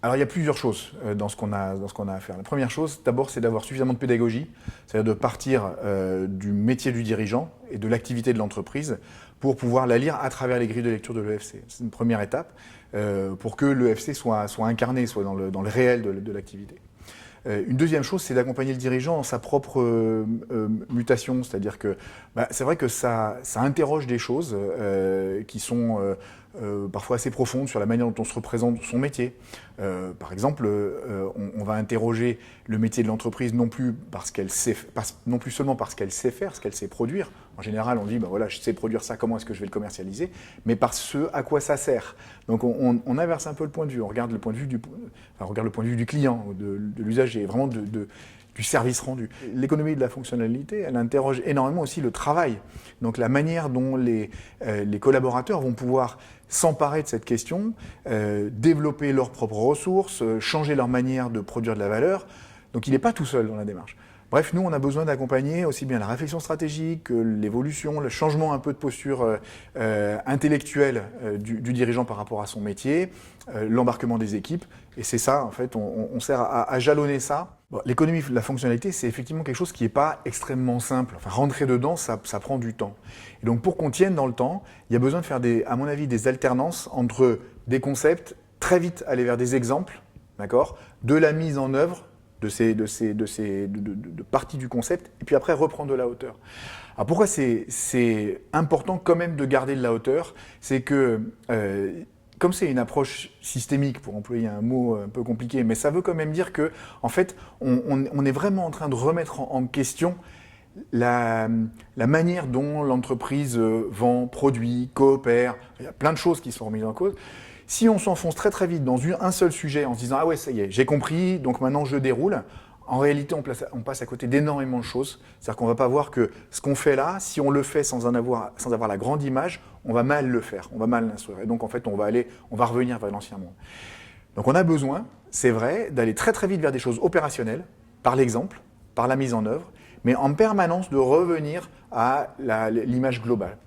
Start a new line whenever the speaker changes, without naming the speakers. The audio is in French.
Alors il y a plusieurs choses dans ce qu'on a à faire. La première chose, d'abord, c'est d'avoir suffisamment de pédagogie, c'est-à-dire de partir du métier du dirigeant et de l'activité de l'entreprise pour pouvoir la lire à travers les grilles de lecture de l'EFC. C'est une première étape pour que l'EFC soit incarné, soit dans le réel de l'activité. Une deuxième chose, c'est d'accompagner le dirigeant dans sa propre mutation, c'est-à-dire que c'est vrai que ça interroge des choses qui sont parfois assez profondes sur la manière dont on se représente son métier. Par exemple, on va interroger le métier de l'entreprise non plus non plus seulement parce qu'elle sait faire, ce qu'elle sait produire. En général, on dit voilà, je sais produire ça, comment est-ce que je vais le commercialiser, mais par ce à quoi ça sert. Donc on inverse un peu le point de vue, on regarde le point de vue du client, de l'usager, vraiment du service rendu. L'économie de la fonctionnalité, elle interroge énormément aussi le travail. Donc la manière dont les collaborateurs vont pouvoir s'emparer de cette question, développer leurs propres ressources, changer leur manière de produire de la valeur. Donc il n'est pas tout seul dans la démarche. Bref, nous, on a besoin d'accompagner aussi bien la réflexion stratégique que l'évolution, le changement un peu de posture intellectuelle du dirigeant par rapport à son métier, l'embarquement des équipes. Et c'est ça, en fait, on sert à jalonner ça. Bon, l'économie de la fonctionnalité, c'est effectivement quelque chose qui n'est pas extrêmement simple. Enfin, rentrer dedans, ça prend du temps. Et donc, pour qu'on tienne dans le temps, il y a besoin de faire, à mon avis, des alternances entre des concepts, très vite aller vers des exemples, d'accord, de la mise en œuvre de parties du concept, et puis après reprendre de la hauteur. Alors pourquoi c'est important quand même de garder de la hauteur? C'est que, comme c'est une approche systémique, pour employer un mot un peu compliqué, mais ça veut quand même dire que, en fait, on est vraiment en train de remettre en question la manière dont l'entreprise vend, produit, coopère. Il y a plein de choses qui sont remises en cause. Si on s'enfonce très très vite dans un seul sujet en se disant « Ah ouais, ça y est, j'ai compris, donc maintenant je déroule », en réalité, on passe à côté d'énormément de choses. C'est-à-dire qu'on ne va pas voir que ce qu'on fait là, si on le fait sans avoir la grande image, on va mal le faire, on va mal l'instruire. Et donc en fait, on va revenir vers l'ancien monde. Donc on a besoin, c'est vrai, d'aller très très vite vers des choses opérationnelles, par l'exemple, par la mise en œuvre, mais en permanence de revenir à l'image globale.